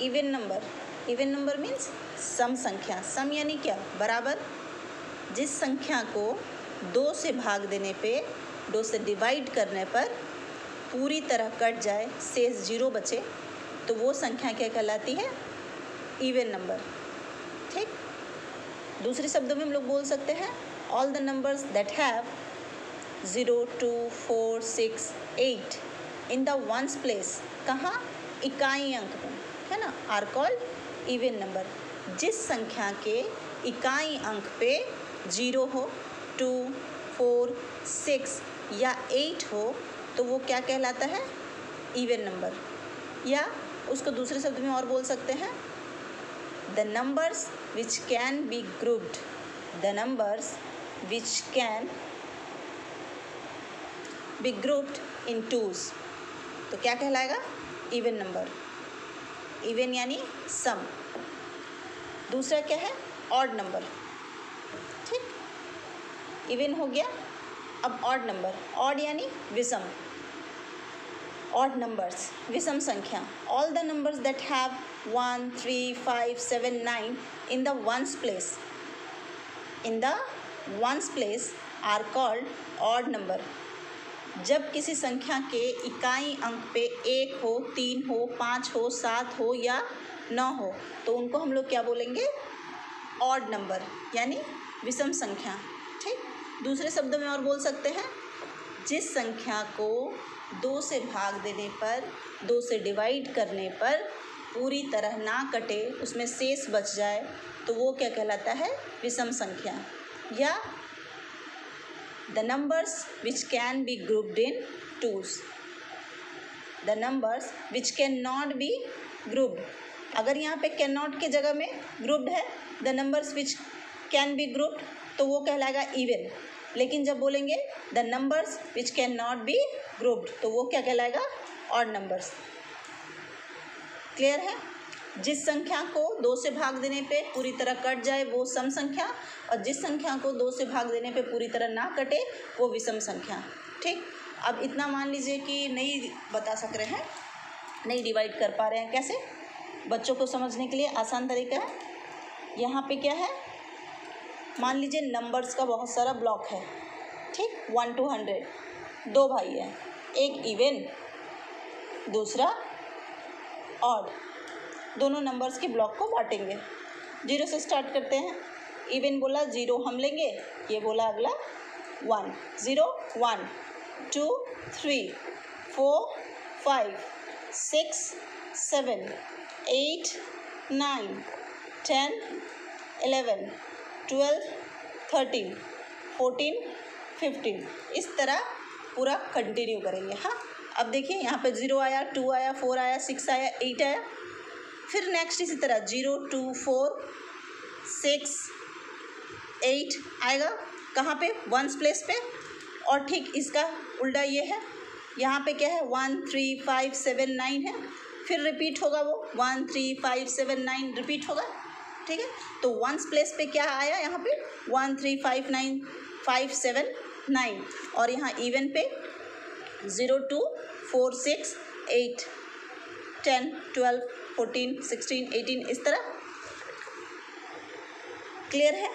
Even number, even number means सम संख्या, सम यानी क्या, बराबर। जिस संख्या को 2 से भाग देने पे, 2 से डिवाइड करने पर पूरी तरह कट जाए, शेष 0 बचे, तो वो संख्या क्या कहलाती है, इवन नंबर। ठीक, दूसरे शब्दों में हम लोग बोल सकते हैं all the numbers that have 0, 2, 4, 6, 8 in the ones place, कहाँ, इकाई अंक में, है ना, आर कॉल्ड इवन नंबर। जिस संख्या के इकाई अंक पे 0 हो, 2, 4, 6 या 8 हो, तो वो क्या कहलाता है, इवन नंबर। या उसको दूसरे शब्द में और बोल सकते हैं, the numbers which can be grouped, the numbers which can be grouped in twos, तो क्या कहलाएगा, इवन नंबर। इवन यानी सम। दूसरा क्या है, ऑड नंबर। ठीक, इवन हो गया, अब ऑड नंबर, ऑड यानी विषम, ऑड नंबर्स, विषम संख्या। All the numbers that have 1, 3, 5, 7, 9 in the ones place, in the ones place are called odd number. जब किसी संख्या के इकाई अंक पे 1 हो, 3 हो, 5 हो, 7 हो या 9 हो, तो उनको हम लोग क्या बोलेंगे, ऑड नंबर यानी विषम संख्या। ठीक, दूसरे शब्दों में और बोल सकते हैं, जिस संख्या को 2 से भाग देने पर, 2 से डिवाइड करने पर पूरी तरह ना कटे, उसमें शेष बच जाए, तो वो क्या कहलाता है, विषम संख्या। या the numbers which can be grouped in twos, the numbers which can not be grouped, अगर यहाँ पे कैन नॉट के जगह में ग्रुप्ड है, the numbers which can be grouped, तो वो कहलाएगा इवन। लेकिन जब बोलेंगे the numbers which can not be grouped, तो वो क्या कहलाएगा, ऑड नंबर्स। क्लियर है। जिस संख्या को 2 से भाग देने पे पूरी तरह कट जाए वो सम संख्या, और जिस संख्या को 2 से भाग देने पे पूरी तरह ना कटे वो विषम संख्या। ठीक, अब इतना मान लीजिए कि नहीं बता सक रहे हैं, नहीं डिवाइड कर पा रहे हैं, कैसे, बच्चों को समझने के लिए आसान तरीका है। यहाँ पे क्या है, मान लीजिए नंबर्स का बहुत सारा ब्लॉक है। ठीक, 1 to 100, 2 भाई हैं, एक इवन, दूसरा ऑड, दोनों नंबर्स के ब्लॉक को बांटेंगे। 0 से स्टार्ट करते हैं, इवन बोला 0 हम लेंगे, ये बोला अगला 1, 0, 1, 2, 3, 4, 5, 6, 7, 8, 9, 10, 11, 12, 13, 14, 15, इस तरह पूरा कंटिन्यू करेंगे। हाँ, अब देखिए यहाँ पे 0 आया, 2 आया, 4 आया, 6 आया, 8 आया, फिर नेक्स्ट इसी तरह 0, 2, 4, 6, 8 आएगा, कहाँ पे, वंस प्लेस पे। और ठीक इसका उल्टा ये है, यहाँ पे क्या है, 1, 3, 5, 7, 9 है, फिर रिपीट होगा वो 1, 3, 5, 7, 9 रिपीट होगा। ठीक है, तो वंस प्लेस पे क्या आया, यहाँ पे 1, 3, 5, 9, 5, 7, 9, और यहाँ इवन पे 0, 2, 4, 6, 8, 10, 12, 14, 16, 18, इस तरह। क्लियर है।